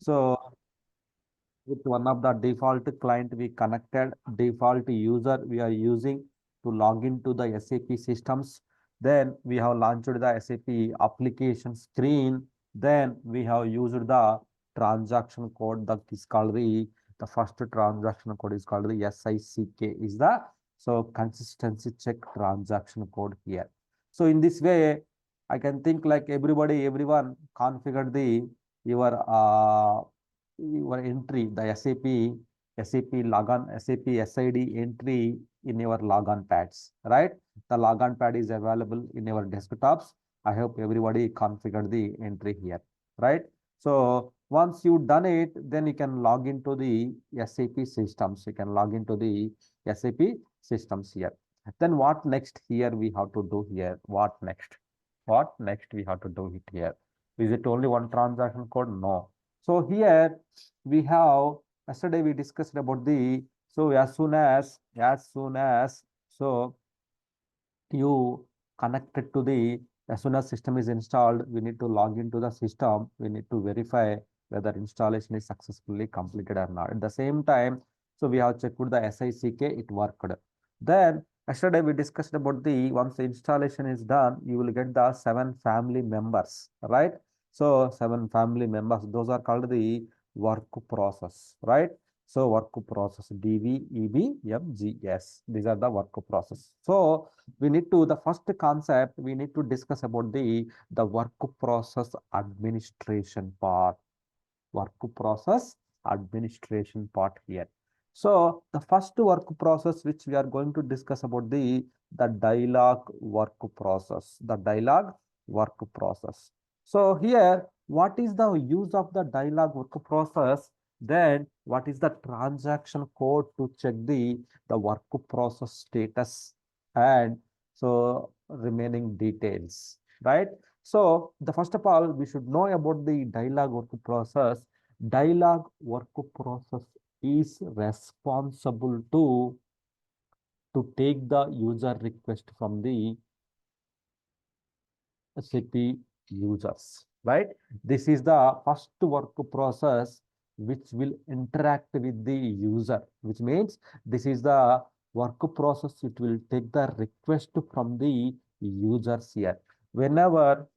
So with one of the default client we connected, default user we are using to log into the SAP systems. Then we have launched the SAP application screen. Then we have used the transaction code that is called the first transaction code is called the SICK is the so consistency check transaction code here. So in this way, I can think like everyone configured the your entry, the SAP logon, SAP SID entry in your logon pads, right? The logon pad is available in your desktops. I hope everybody configured the entry here, right? So once you done it, then you can log into the SAP systems. You can log into the SAP systems here. Then what next here we have to do here? What next? What next we have to do it here? Is it only one transaction code? No. So here we have yesterday we discussed about the so as soon as so you connected to the as soon as system is installed, we need to log into the system. We need to verify whether installation is successfully completed or not. At the same time, so we have checked with the SICK, it worked. Then yesterday we discussed about the once the installation is done, you will get the 7 family members, right? So 7 family members, those are called the work process, right? So work process DV, EB, MGS. These are the work process. So we need to the first concept we need to discuss about the work process administration part. Work process administration part here. So the first work process which we are going to discuss about the dialog work process. The dialog work process. So here, what is the use of the dialog work process? Then what is the transaction code to check the work process status and so remaining details, right? So the first of all, we should know about the dialog work process. Dialog work process is responsible to take the user request from the SAP users, right? This is the first work process which will interact with the user, which means this is the work process. It will take the request from the users here. Whenever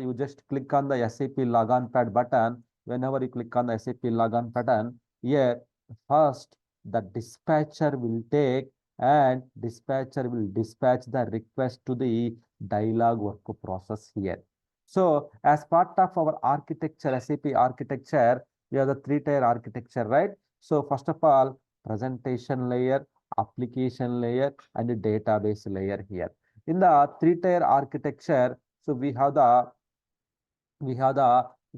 you just click on the SAP logon pad button, whenever you click on the SAP logon button, here first the dispatcher will take and dispatcher will dispatch the request to the dialog work process here. So as part of our architecture, SAP architecture, we have the three-tier architecture, right? So first of all, presentation layer, application layer, and the database layer here. In the three-tier architecture, so if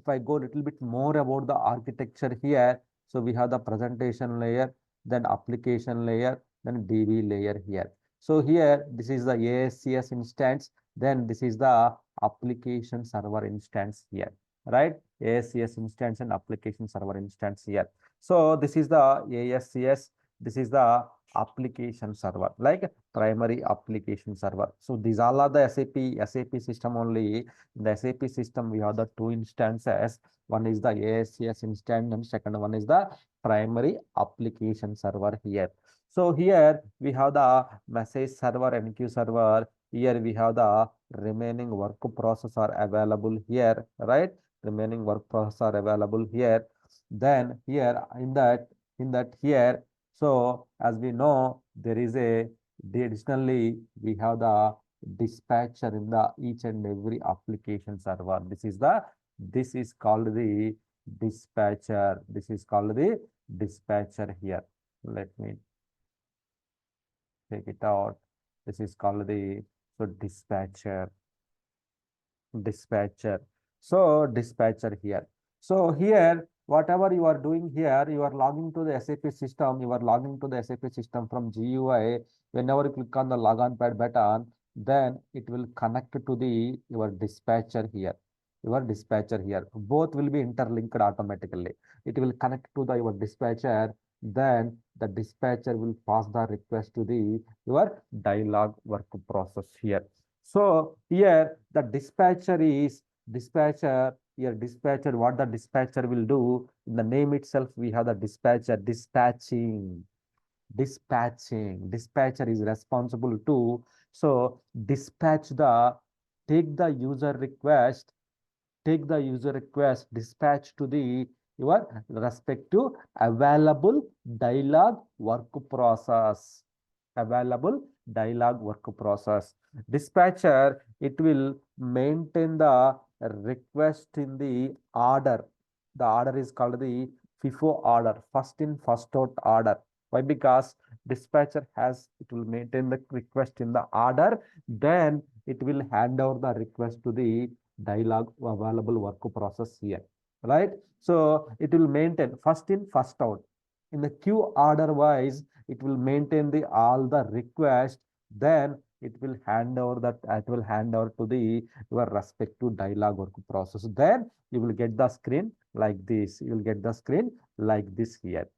I go a little bit more about the architecture here, so we have the presentation layer, then application layer, then DB layer here. So here, this is the ASCS instance, then this is the application server instance here, right? ASCS instance and application server instance here. So this is the ASCS, this is the application server, like primary application server. So these all are the SAP system only. In the SAP system, we have the two instances. One is the ASCS instance and second one is the primary application server here. So here we have the message server, Enqueue server. Here we have the remaining work process are available here, right? Remaining work process are available here. Then here in that here, so as we know, there is additionally we have the dispatcher in the each and every application server. This is called the dispatcher. This is called the dispatcher here. Let me take it out. This is called the so dispatcher. So dispatcher here. So here, whatever you are doing here, you are logging to the SAP system. You are logging to the SAP system from GUI. Whenever you click on the logon pad button, then it will connect to the your dispatcher here. Your dispatcher here. Both will be interlinked automatically. It will connect to the your dispatcher. Then the dispatcher will pass the request to the your dialog work process here. So here the dispatcher Here dispatcher, what the dispatcher will do, in the name itself we have the dispatcher, dispatcher is responsible to, so dispatch the, take the user request, dispatch to the your respective available dialog work process, available dialog work process. Dispatcher, it will maintain the request in the order. The order is called the FIFO order, first in, first out order. Why? Because dispatcher has, it will maintain the request in the order, then it will hand over the request to the dialog available work process here, right? So it will maintain first in, first out. In the queue order wise, it will maintain the all the request, then it will hand over that, it will hand over to the your respective dialog work process. Then you will get the screen like this. You will get the screen like this here.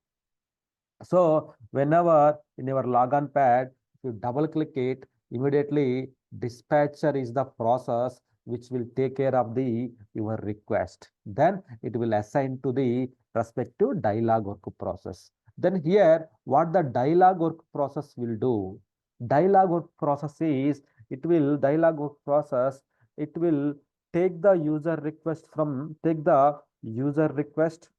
So whenever in your logon pad, if you double click it, immediately dispatcher is the process which will take care of the your request. Then it will assign to the respective dialog work process. Then here, what the dialog work process will do? Dialog work process is, it will, dialog work process, it will take the user request from, take the user request,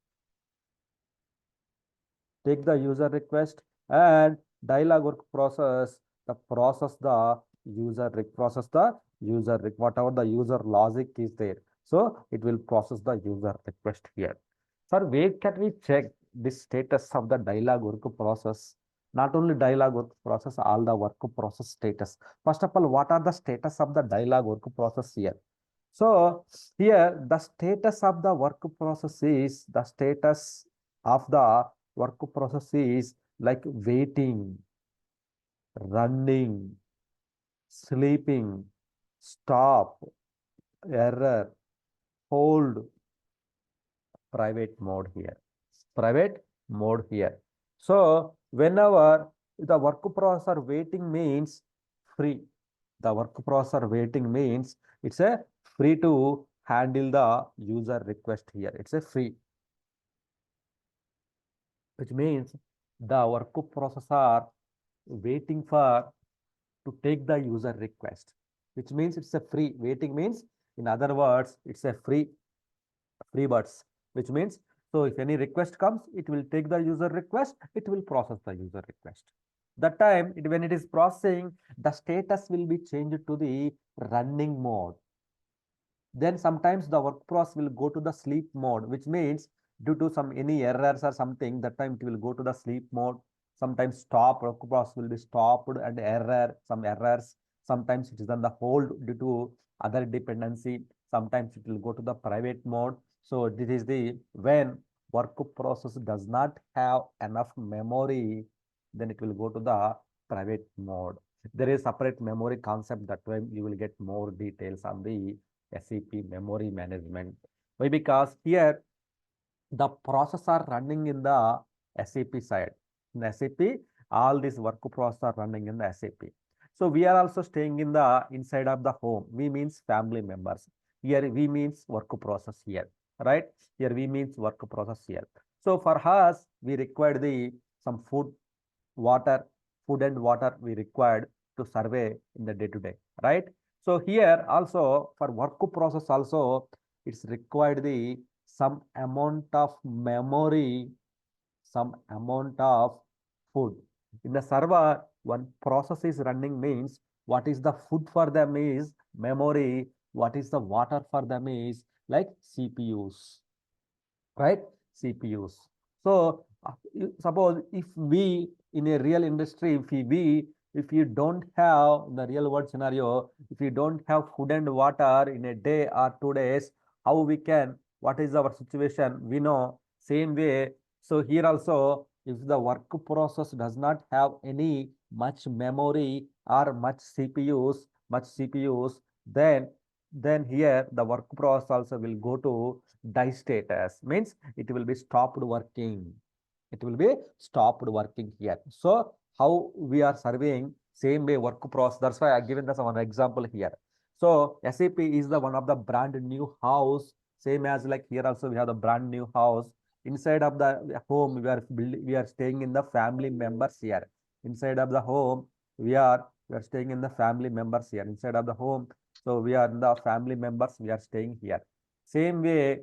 take the user request, and dialog work process, the process the user process the user whatever the user logic is there. So it will process the user request here. Sir, where can we check the status of the dialog work process? Not only dialog work process, all the work process status. First of all, what are the status of the dialog work process here? So here the status of the work process is, the status of the work process is like waiting, running, sleeping, stop, error, hold, private mode here. Private mode here. So whenever the work processor waiting means free. The work processor waiting means it's a free to handle the user request here. It's a free, which means the work processor waiting for to take the user request, which means it's a free. Waiting means, in other words, it's a free birds, which means, so if any request comes, it will take the user request, it will process the user request. That time, when it is processing, the status will be changed to the running mode. Then sometimes the work process will go to the sleep mode, which means due to some any errors or something, that time it will go to the sleep mode. Sometimes stop, work process will be stopped and error, some errors. Sometimes it is on the hold due to other dependency. Sometimes it will go to the private mode. So this is the, when work process does not have enough memory, then it will go to the private mode. There is separate memory concept, that way you will get more details on the SAP memory management. Why? Because here the process are running in the SAP side. In the SAP, all these work process are running in the SAP. So we are also staying in the inside of the home. We means family members. Here we means work process here, right? Here we means work process here. So for us, we require the some food, water, food and water we required to survey in the day to day, right? So here also for work process also, it's required the some amount of memory, some amount of food. In the server, one process is running means, what is the food for them is memory, what is the water for them is like CPUs, right? CPUs. So suppose if we in a real industry, if you don't have the real world scenario, if you don't have food and water in a day or 2 days, how we can, what is our situation? We know same way. So here also, if the work process does not have any much memory or much CPUs, then here the work process also will go to die status, means it will be stopped working. It will be stopped working here. So how we are surveying same way work process. That's why I given this one example here. So SAP is the one of the brand new house Same as like here also we have the brand new house. Inside of the home, we are staying in the family members here. Inside of the home, we are staying in the family members here. Inside of the home, so we are in the family members, we are staying here. Same way,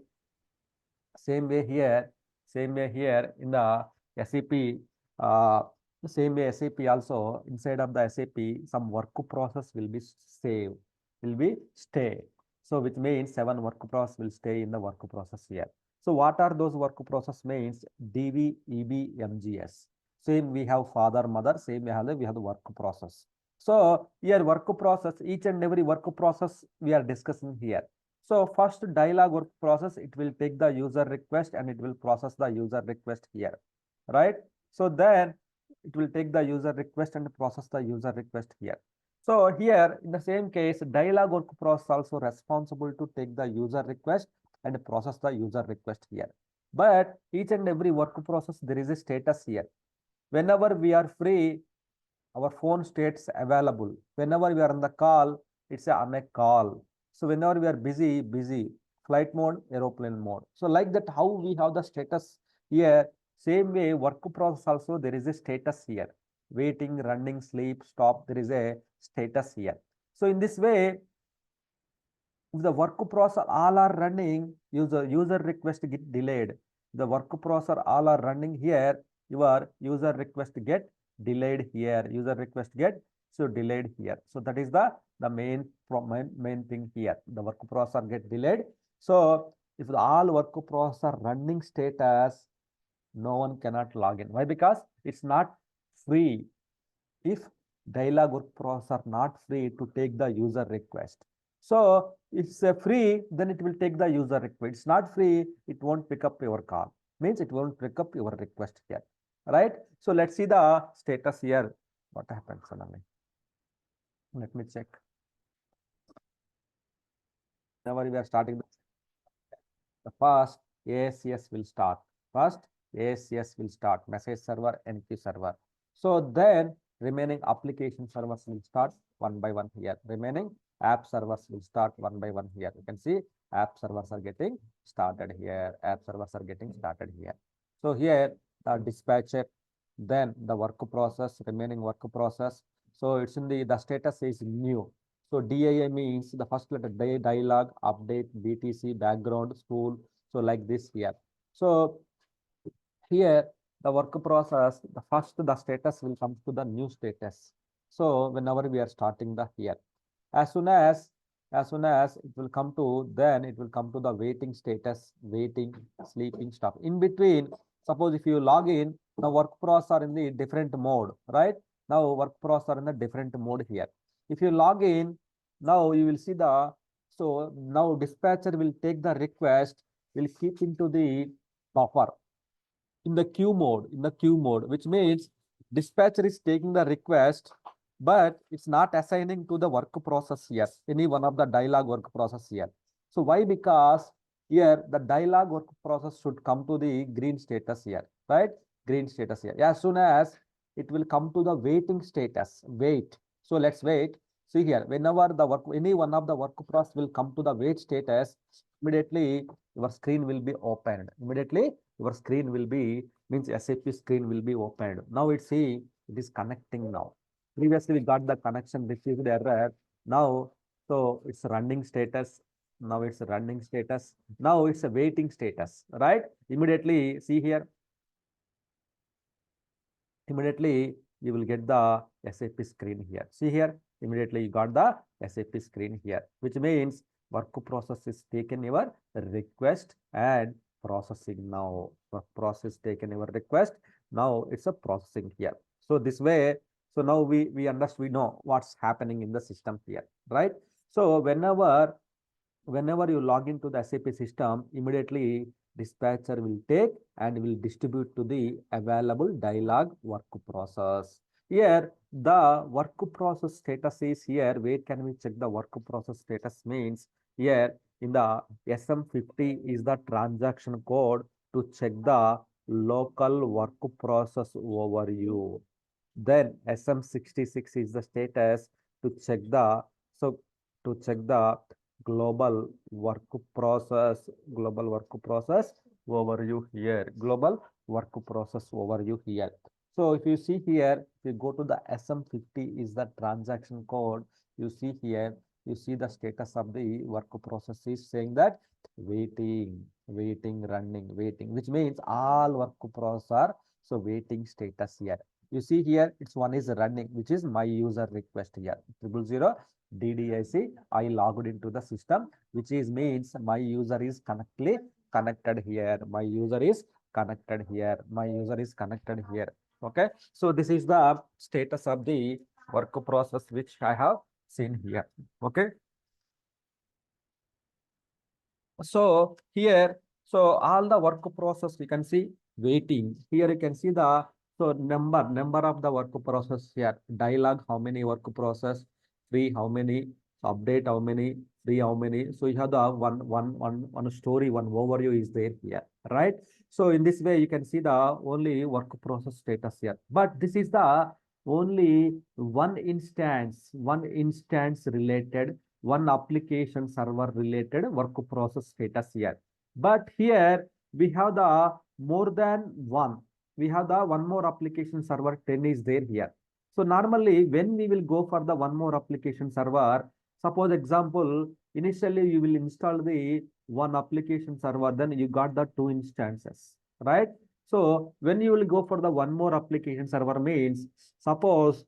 same way here, same way here in the SAP, uh, same way SAP also, inside of the SAP, some work process will be saved, will be stay. So which means 7 work process will stay in the work process here. So what are those work process means? DV, EB, MGS. Same we have father, mother, same we have the work process. So here work process, each and every work process we are discussing here. So first dialog work process, it will take the user request and it will process the user request here, right? So then it will take the user request and process the user request here. So here in the same case, dialog work process also responsible to take the user request and process the user request here. But each and every work process, there is a status here. Whenever we are free, our phone states available. Whenever we are on the call, it's on a call. So whenever we are busy, busy, flight mode, aeroplane mode. So like that, how we have the status here, same way work process also, there is a status here. Waiting, running, sleep, stop, there is a status here. So in this way, if the work process all are running, user request get delayed. The work process all are running here, your user request get delayed here. User request get delayed here. So that is the main thing here. The work process get delayed. So if the all work process are running status, no one cannot log in. Why? Because it's not free. If dialog work process are not free to take the user request. So it's free, then it will take the user request. It's not free, it won't pick up your call. Means it won't pick up your request here. Right? So let's see the status here. What happened suddenly? Let me check. Whenever we are starting the first ASCS will start. First ASCS will start. Message server, Enqueue server. So then remaining application servers will start one by one here. Remaining app servers will start one by one here. You can see app servers are getting started here. App servers are getting started here. So here the dispatcher, then the work process, remaining work process. So it's in the status is new. So DIA means the first letter dialog, update, BTC, background, spool. So like this here. So here the work process, the status will come to the new status. So whenever we are starting the here, as soon as it will come to, then it will come to the waiting status, waiting, sleeping stuff. In between, suppose if you log in, the work process are in the different mode, right? Now work process are in the different mode here. If you log in, now you will see so now dispatcher will take the request, will keep into the buffer in the queue mode, which means dispatcher is taking the request, but it's not assigning to the work process here, any one of the dialog work process here. So why? Because here the dialog work process should come to the green status here, right? Green status here. As soon as it will come to the waiting status, wait. So let's wait. See here, whenever any one of the work process will come to the wait status, immediately your screen will be opened. Immediately your screen will be, means SAP screen will be opened. Now it is connecting now. Previously we got the connection received error. Now, so it's running status. Now it's a running status. Now it's a waiting status, right? Immediately see here. Immediately you will get the SAP screen here. See here, immediately you got the SAP screen here, which means work process is taken your request and processing now. Work process taken your request. Now it's a processing here. So this way, so now we understand, we know what's happening in the system here, right? So whenever you log into the SAP system, immediately dispatcher will take and will distribute to the available dialog work process. Here, the work process status is here. Where can we check the work process status means? Here in the SM50 is the transaction code to check the local work process overview. Then SM66 is the status to check the, so to check the global work process, global work process overview here, global work process overview here. So if you see here, if you go to the SM50 is the transaction code, you see here, you see the status of the work process is saying that waiting, waiting, running, waiting, which means all work process are so waiting status here. You see here, it's one is running, which is my user request here, 000 DDIC, I logged into the system, which is means my user is connected here. My user is connected here. My user is connected here. Okay. So this is the status of the work process which I have seen here. Okay. So here, so all the work process we can see waiting. Here you can see the so number of the work process here. Dialog, how many work process, free how many, update how many, free how many. So you have the one story, one overview is there here, right? So in this way you can see the only work process status here. But this is the only one instance related, one application server related work process status here. But here we have the more than one. We have the one more application server 10 is there here. So normally when we will go for the one more application server, suppose example, initially you will install the one application server, then you got the two instances, right? So when you will go for the one more application server means, suppose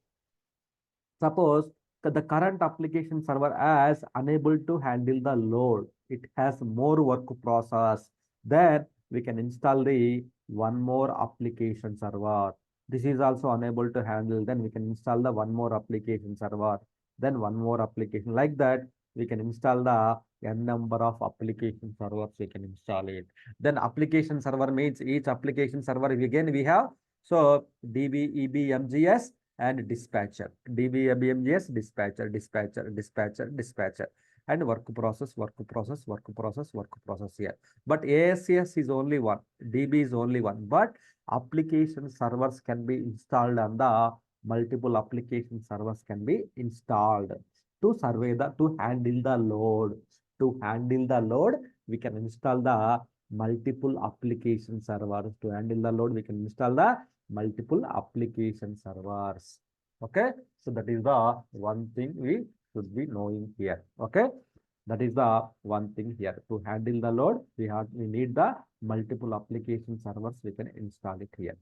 the current application server is unable to handle the load. It has more work process. Then we can install the one more application server. This is also unable to handle. Then we can install the one more application server. Then one more application. Like that, we can install the n number of application servers. We can install it. Then application server means each application server again we have. So DB, EB, MGS and dispatcher. DBMGS, dispatcher, and work process, work process here. But ASCS is only one, DB is only one, but application servers can be installed on the multiple application servers can be installed to survey the, to handle the load. To handle the load, we can install the multiple application servers. To handle the load, we can install the multiple application servers. Okay, so that is the one thing we should be knowing here. Okay, that is the one thing here. To handle the load, we need the multiple application servers. We can install it here.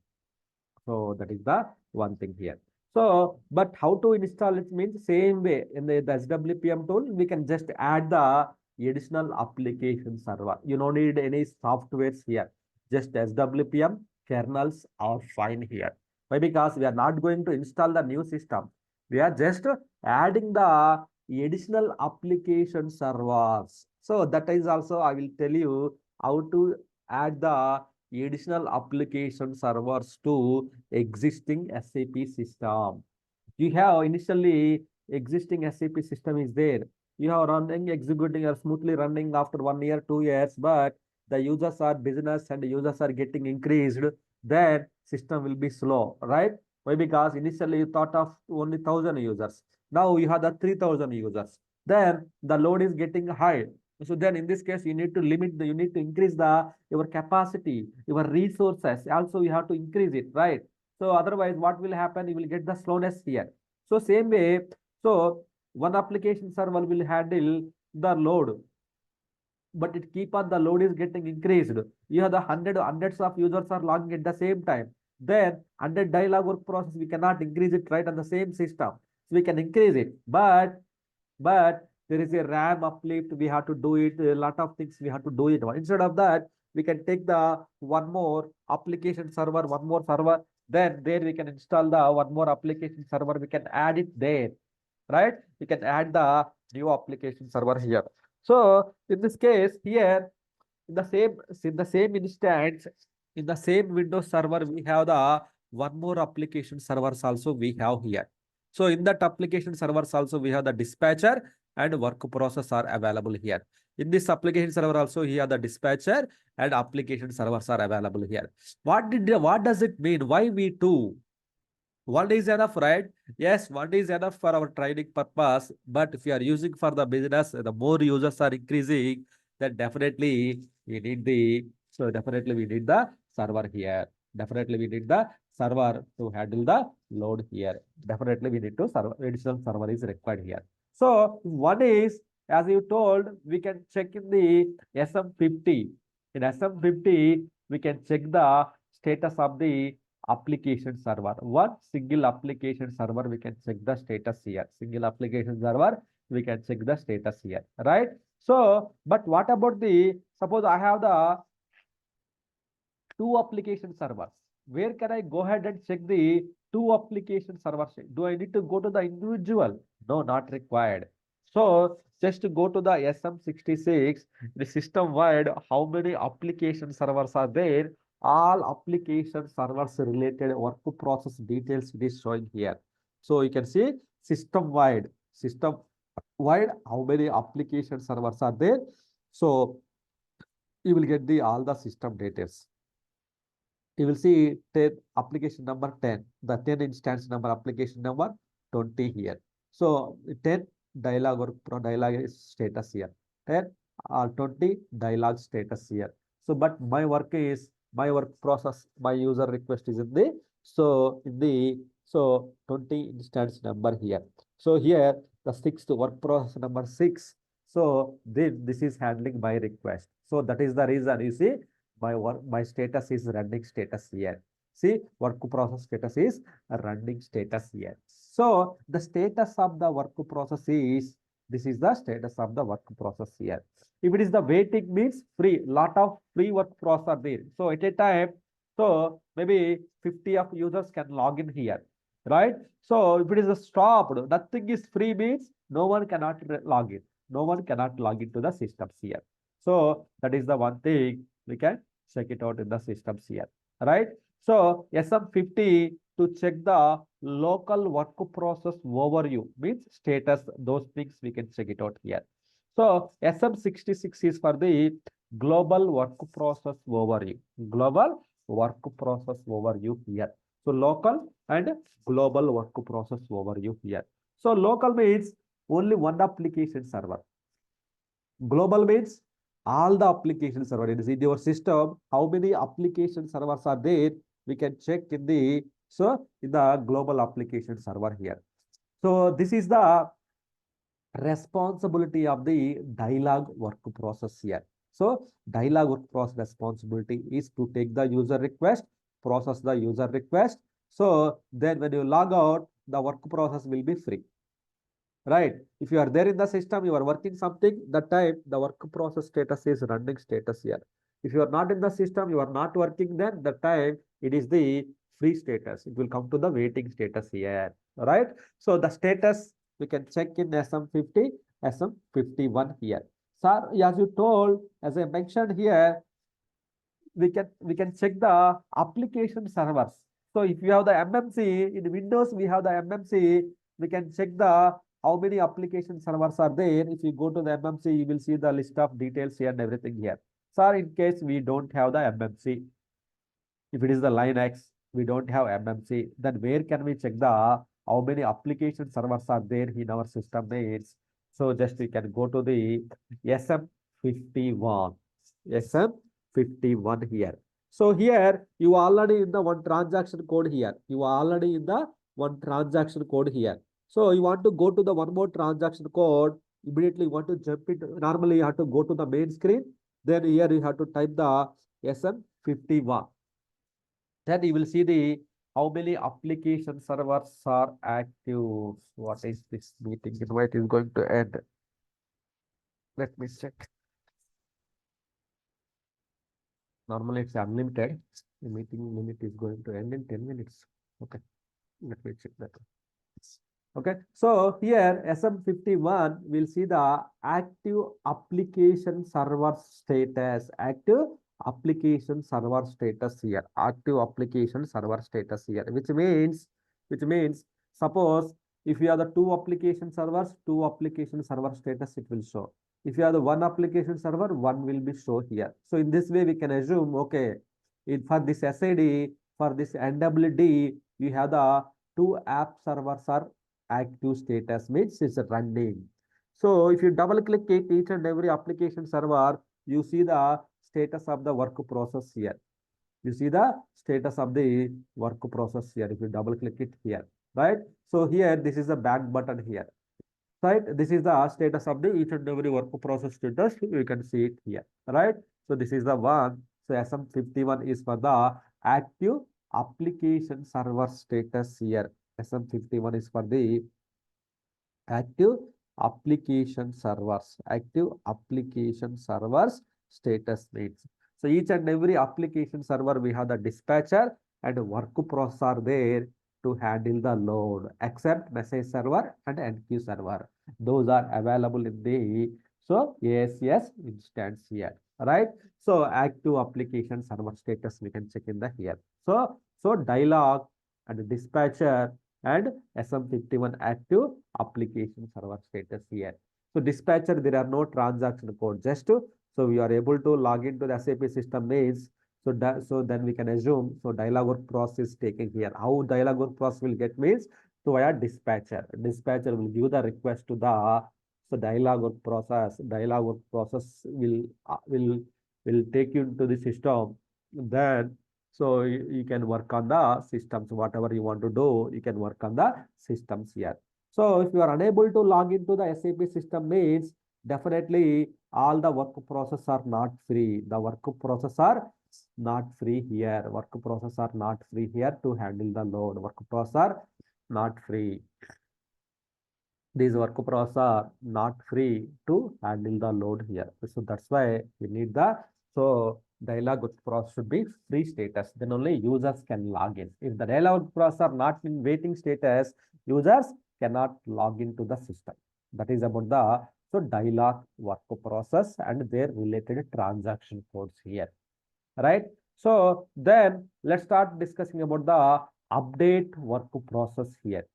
So that is the one thing here. So, but how to install it means same way in the SWPM tool, we can just add the additional application server. You don't need any softwares here. Just SWPM kernels are fine here. Why? Because we are not going to install the new system. We are just adding the additional application servers. So that is also I will tell you how to add the additional application servers to existing SAP system. You have initially existing SAP system is there. You have running, executing or smoothly running after 1 year, 2 years, but the users are business and the users are getting increased, then system will be slow, right? Why? Because initially you thought of only 1,000 users. Now you have the 3,000 users. Then the load is getting high. So then in this case, you need to limit the, you need to increase the your capacity, your resources. Also, you have to increase it, right? So otherwise, what will happen? You will get the slowness here. So same way, so one application server will handle the load, but it keep on the load is getting increased. You have the hundreds of users are logging at the same time. Then under dialog work process, we cannot increase it right on the same system. So we can increase it, but there is a RAM uplift. We have to do it. A lot of things we have to do it. Instead of that, we can take the one more application server, one more server. Then there we can install the one more application server. We can add it there, right? We can add the new application server here. So in this case here, in the same instance, in the same Windows server, we have the one more application servers also we have here. So in that application servers also we have the dispatcher and work process are available here. In this application server also here the dispatcher and application servers are available here. What does it mean? Why V2? One is enough, right? Yes, one is enough for our training purpose. But if you are using for the business, the more users are increasing, then definitely we need the definitely we need the server here. Definitely we need the server to handle the load here. Definitely we need to server additional server is required here. So one is, as you told, we can check in the SM50. In SM50, we can check the status of the application server. One single application server, we can check the status here. Single application server, we can check the status here, right? So, but what about the, suppose I have the two application servers. Where can I go ahead and check the two application servers? Do I need to go to the individual? No, not required. So just to go to the SM66, the system wide, how many application servers are there? All application servers related work process details it is showing here. So you can see system wide, how many application servers are there. So you will get the all the system details. You will see 10 application number 10, the 10 instance number application number 20 here. So 10 dialog or dialog status here, 10 or 20 dialog status here. So but my work process, my user request is in the so 20 instance number here. So here the sixth work process number 6. So then this is handling my request. So that is the reason you see my status is running status here. See, work process status is a running status here. So the status of the work process is, this is the status of the work process here. If it is the waiting means free, lot of free work process are there. So at a time, so maybe 50 of users can log in here, right? So if it is a stopped, nothing is free means no one cannot log in. No one cannot log into the systems here. So that is the one thing we can check it out in the systems here, right? So SM50 to check the local work process overview means status, those things we can check it out here. So SM66 is for the global work process overview, global work process overview here. So local and global work process overview here. So local means only one application server. Global means all the application server. It is in your system. How many application servers are there? We can check in the in the global application server here. So this is the responsibility of the dialog work process here. So dialog work process responsibility is to take the user request, process the user request. So then when you log out, the work process will be free. Right. If you are there in the system, you are working something, that time the work process status is running status here. If you are not in the system, you are not working, then the time it is the free status. It will come to the waiting status here. Right. So the status we can check in SM50, SM51 here. Sir, as you told, as I mentioned here, we can check the application servers. So if you have the MMC in Windows, we have the MMC. We can check the how many application servers are there. If you go to the MMC, you will see the list of details here and everything here. So in case we don't have the MMC, if it is the Linux, we don't have MMC, then where can we check the how many application servers are there in our system needs? So just we can go to the SM51, SM51 here. So here you already in the one transaction code here. You are already in the one transaction code here. So you want to go to the one more transaction code. Immediately you want to jump it. Normally you have to go to the main screen. Then here you have to type the SM51. Then you will see the how many application servers are active. What is this meeting invite is going to end? Let me check. Normally it's unlimited. The meeting limit is going to end in 10 minutes. Okay, let me check that. Okay, so here SM51 will see the active application server status. Active application server status here. Active application server status here, which means suppose if you have the two application servers, two application server status it will show. If you have the one application server, one will be show here. So in this way we can assume, okay, for this SID, for this NWD, you have the two app servers are active status means it's running. So if you double click each and every application server, you see the status of the work process here. You see the status of the work process here. If you double click it here, right? So here, this is the back button here, right? This is the status of the each and every work process status. You can see it here, right? So this is the one. So SM51 is for the active application server status here. SM51 is for the active active application servers status needs. So each and every application server, we have the dispatcher and work process are there to handle the load, except message server and Enqueue server. Those are available in the ASS instance here, right? So active application server status we can check in the here. So dialog and dispatcher and SM51 active application server status here. So dispatcher, there are no transaction code, just so we are able to log into the SAP system means. So then we can assume, so dialog work process taking here. How dialog work process will get means, so via dispatcher. Dispatcher will give the request to the, so dialog work process. Dialog work process will take you into the system. Then so you can work on the systems, whatever you want to do, you can work on the systems here. So if you are unable to log into the SAP system means, definitely all the work process are not free. The work process are not free here. Work process are not free here to handle the load. Work process are not free. These work process are not free to handle the load here. So that's why we need the, so dialog work process should be free status. Then only users can log in. If the dialog work process are not in waiting status, users cannot log into the system. That is about the, so dialog work process and their related transaction codes here, right? So then let's start discussing about the update work process here,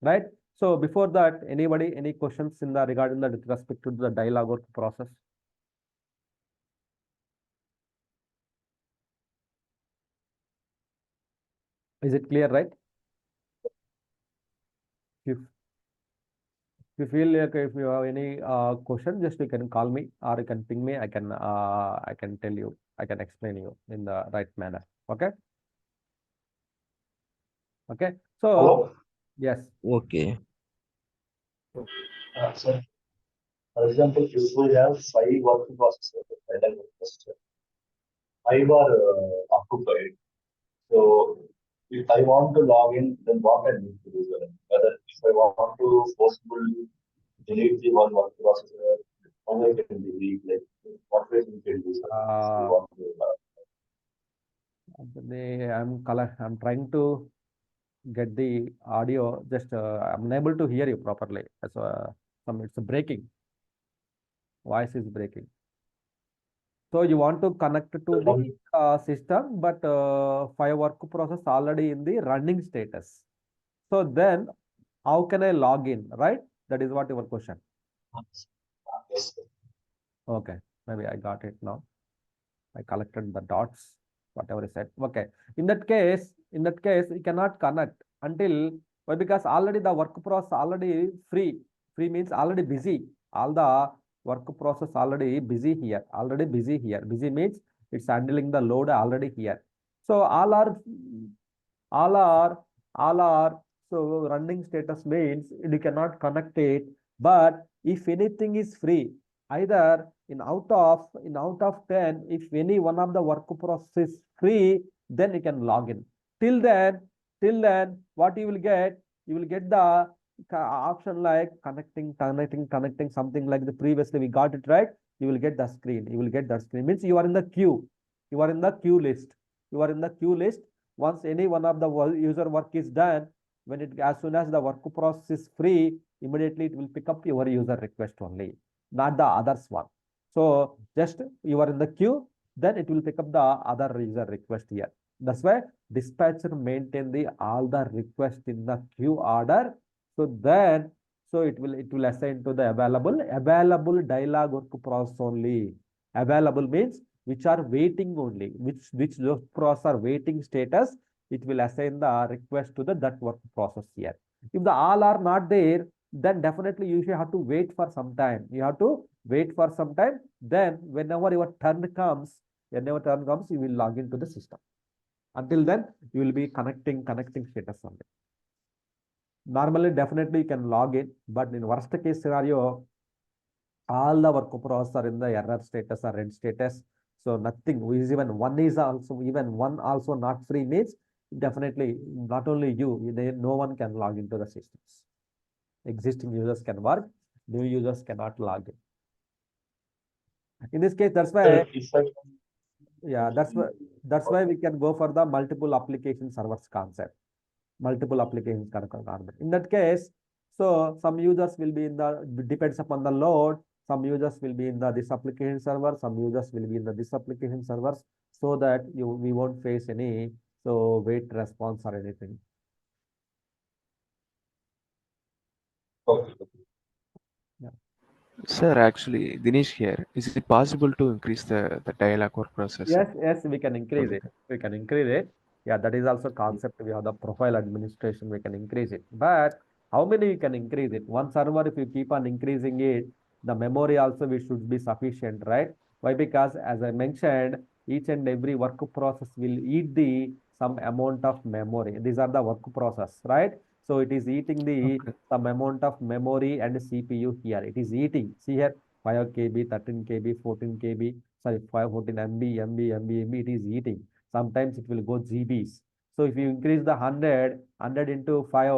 right? So before that, anybody, any questions in the regarding the with respect to the dialog work process? Is it clear, right? If you feel like if you have any question, just you can call me or you can ping me. I can tell you, I can explain you in the right manner. Okay. Okay. So Hello? yes. Okay. So, for example, if we have five work processes, like five are occupied. So, if I want to log in, then what I need to do? Whether if I want to forcibly delete the one work processor, how I can delete, like what ways we can do so if we want to. I'm trying to get the audio. Just I'm unable to hear you properly. So it's breaking. Voice is breaking. So you want to connect to the system, but five work process already in the running status. So then how can I log in, right? That is what your question. Yes, sir. Okay, maybe I got it now. I collected the dots, whatever is said. Okay. In that case, you cannot connect until, why? Because already the work process already free. Free means already busy. All the work process already busy here. Already busy here. Busy means it's handling the load already here. So all are all are so running status means you cannot connect it. But if anything is free, either in out of 10, if any one of the work process is free, then you can log in. Till then what you will get, you will get the option like connecting, something like the previously we got it, right? You will get the screen. You will get that screen means you are in the queue. You are in the queue list. You are in the queue list. Once any one of the user work is done, when it, as soon as the work process is free, immediately it will pick up your user request only, not the others one. So just you are in the queue, then it will pick up the other user request here. That's why dispatcher maintain the all the request in the queue order. So then, so it will assign to the available dialog work process only. Available means which are waiting only, which those process are waiting status, it will assign the request to that work process here. If the all are not there, then definitely you should have to wait for some time. You have to wait for some time. Then whenever your turn comes, you will log into the system. Until then, you will be connecting status only. Normally, definitely you can log in, but in worst case scenario, all the work process are in the error status or red status. So nothing is even one also not free means definitely not only you, no one can log into the systems. Existing users can work, new users cannot log in. In this case, that's Sir, why, if I can yeah, that's why we can go for the multiple application servers concept. Multiple applications concept. In that case, so some users will be in the, depends upon the load, some users will be in the this application server, some users will be in the this application servers, so that we won't face any wait response or anything. okay. Yeah. Sir, actually, Dinesh here. Is it possible to increase the dialog work process? Yes, we can increase it. We can increase it. Yeah, that is also concept. We have the profile administration, we can increase it. But how many we can increase it? One server, if you keep on increasing it, the memory also we should be sufficient, right? Why? Because as I mentioned, each and every work process will eat the some amount of memory. These are the work process, right? So it is eating the Okay. some amount of memory and CPU here. It is eating. See here, 5 KB, 13 KB, 14 KB, sorry, 514 MB, it is eating. Sometimes it will go GBs. So if you increase the 100 into 5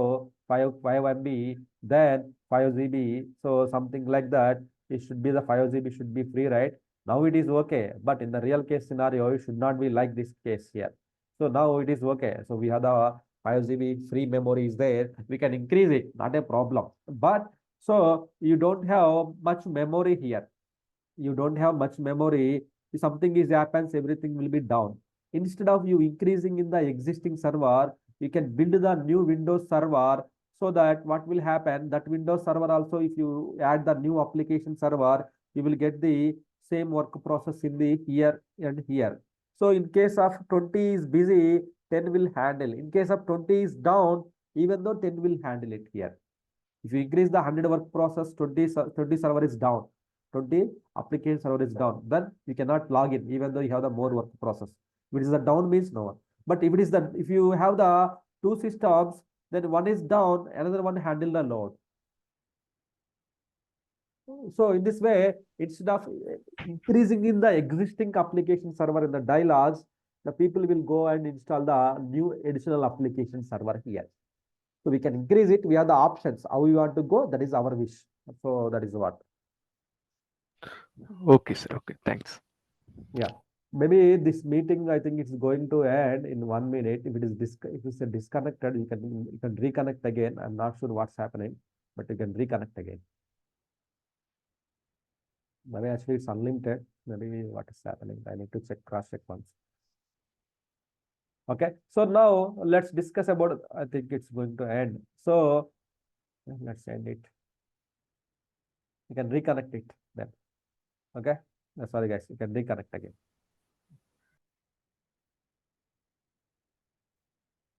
MB, then 5 GB. So something like that, it should be the 5 GB should be free, right? Now it is okay. But in the real case scenario, it should not be like this case here. So now it is okay. So we have the 5 GB free memory is there. We can increase it, not a problem. But so you don't have much memory here. You don't have much memory. If something is happens, everything will be down. Instead of you increasing in the existing server, you can build the new Windows server, so that what will happen, that Windows server also, if you add the new application server, you will get the same work process in the here and here. So in case of 20 is busy, 10 will handle. In case of 20 is down, even though 10 will handle it here. If you increase the 100 work process, 20 server is down, 20 application server is down, then you cannot log in, even though you have the more work process. If it is the down means no one. But if you have the two systems, then one is down, another one handle the load. So in this way, instead of increasing in the existing application server in the dialogues, the people will go and install the new additional application server here. So we can increase it. We have the options. How we want to go, that is our wish. So that is what. Okay, sir. Okay, thanks. Yeah. Maybe this meeting, I think it's going to end in 1 minute. If if it's disconnected, you can reconnect again. I'm not sure what's happening, but you can reconnect again. Maybe actually it's unlimited. Maybe what is happening? I need to cross check once. Okay. So now let's discuss about. I think it's going to end. So let's end it. You can reconnect it then. Okay. Sorry guys, you can reconnect again.